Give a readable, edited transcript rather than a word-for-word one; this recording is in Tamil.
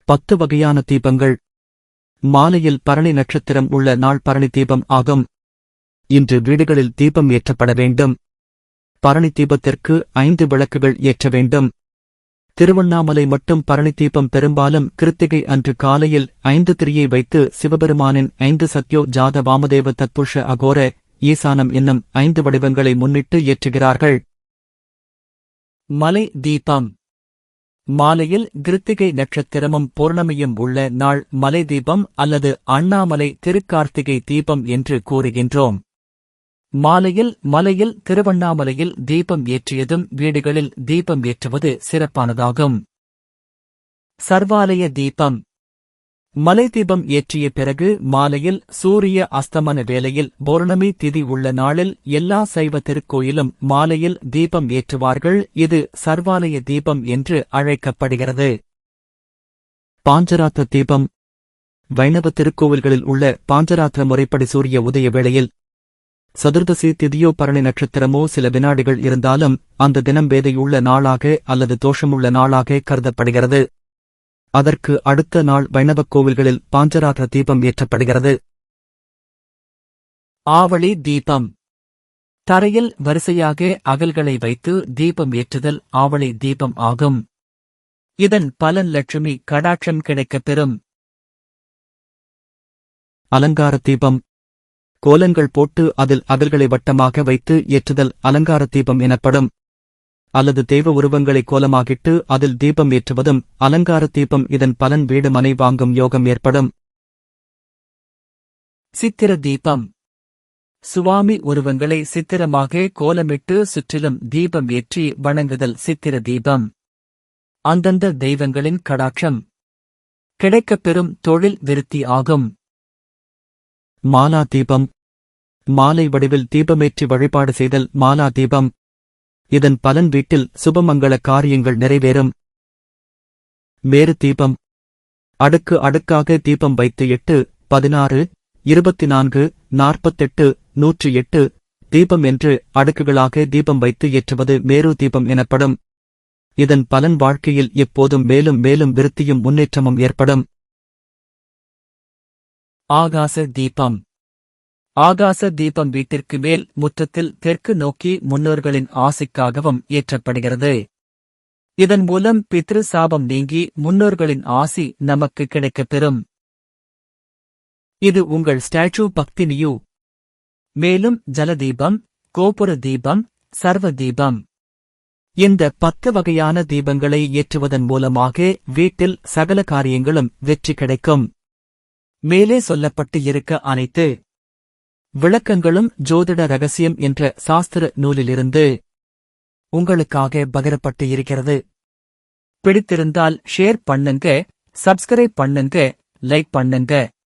10 வகையான தீபங்கள். மாலையில் பரணி நட்சத்திரம் உள்ள நாள் பரணி தீபம் ஆகும். இன்று வீடுகளில் தீபம் ஏற்றப்பட வேண்டும். பரணி தீபத்திற்கு 5 விளக்குகள் ஏற்ற வேண்டும். திருவண்ணாமலை மட்டும் பரணி தீபம் பெரும்பாலும் கிருத்திகை அன்று காலையில் 5 திரியை வைத்து சிவபெருமானின் 5 சத்யோ ஜாத வாமதேவ தத்புருஷ அகோர ஈசானம் என்னும் 5 வடிவங்களை முன்னிட்டு ஏற்றுகிறார்கள். மலை தீபம். மாலையில் கிருத்திகை நட்சத்திரமும் பௌர்ணமியும் உள்ள நாள் மலை தீபம் அல்லது அண்ணாமலை திருக்கார்த்திகை தீபம் என்று கூறுகின்றோம். மலையில் திருவண்ணாமலையில் தீபம் ஏற்றியதும் வீடுகளில் தீபம் ஏற்றுவது சிறப்பானதாகும். சர்வாலய தீபம். மலை தீபம் ஏற்றிய பிறகு மாலையில் சூரிய அஸ்தமன வேளையில் பௌர்ணமி திதி உள்ள நாளில் எல்லா சைவ திருக்கோயிலும் மாலையில் தீபம் ஏற்றுவார்கள். இது சர்வாலய தீபம் என்று அழைக்கப்படுகிறது. பாஞ்சராத்திர தீபம். வைணவ திருக்கோவில்களில் உள்ள பாஞ்சராத்திர முறைப்படி சூரிய உதய வேளையில் சதுர்தசி திதியோ பரணி நட்சத்திரமோ சில வினாடிகள் இருந்தாலும் அந்த தினம் வேதையுள்ள நாளாக அல்லது தோஷமுள்ள நாளாக கருதப்படுகிறது. அதற்கு அடுத்த நாள் வைணவக் கோவில்களில் பாஞ்சராத்திர தீபம் ஏற்றப்படுகிறது. ஆவளி தீபம். தரையில் வரிசையாக அகல்களை வைத்து தீபம் ஏற்றுதல் ஆவளி தீபம் ஆகும். இதன் பலன் லட்சுமி கடாட்சம் கிடைக்கப் பெறும். அலங்கார தீபம். கோலங்கள் போட்டு அதில் அகல்களை வட்டமாக வைத்து ஏற்றுதல் அலங்கார தீபம் எனப்படும். அல்லது தெய்வ உருவங்களை கோலமாகிட்டு அதில் தீபம் ஏற்றுவதும் அலங்கார தீபம். இதன் பலன் வீடு மனை வாங்கும் யோகம் ஏற்படும். சித்திர தீபம். சுவாமி உருவங்களை சித்திரமாக கோலமிட்டு சுற்றிலும் தீபம் ஏற்றி வணங்குதல் சித்திர தீபம். அந்தந்த தெய்வங்களின் கடாட்சம் கிடைக்கப்பெறும் தொழில் விருத்தி ஆகும். மாலா தீபம். மாலை வடிவில் தீபமேற்றி வழிபாடு செய்தல் மாலா தீபம். இதன் பலன் வீட்டில் சுபமங்கள காரியங்கள் நிறைவேறும். மேரு தீபம். அடுக்கு அடுக்காக தீபம் வைத்து 8, 16, 24, 48, 108 தீபம் என்று அடுக்குகளாக தீபம் வைத்து ஏற்றுவது மேரு தீபம் எனப்படும். இதன் பலன் வாழ்க்கையில் எப்போதும் மேலும் மேலும் விருத்தியும் முன்னேற்றமும் ஏற்படும். ஆகாச தீபம். ஆகாச தீபம் வீட்டிற்கு மேல் முற்றத்தில் தெற்கு நோக்கி முன்னோர்களின் ஆசிக்காகவும் ஏற்றப்படுகிறது. இதன் மூலம் பித்ரு சாபம் நீங்கி முன்னோர்களின் ஆசி நமக்கு கிடைக்கப்பெறும். இது உங்கள் ஸ்டாச்சு பக்தி நியூ. மேலும் ஜலதீபம், கோபுர தீபம், சர்வ தீபம் இந்த 10 வகையான தீபங்களை ஏற்றுவதன் மூலமாக வீட்டில் சகல காரியங்களும் வெற்றி கிடைக்கும். மேலே சொல்லப்பட்டு இருக்க அனைத்து விளக்கங்களும் ஜோதிட ரகசியம் என்ற சாஸ்திர நூலிலிருந்து உங்களுக்காக பகிரப்பட்டு இருக்கிறது. பிடித்திருந்தால் ஷேர் பண்ணுங்க, சப்ஸ்கிரைப் பண்ணுங்க, லைக் பண்ணுங்க.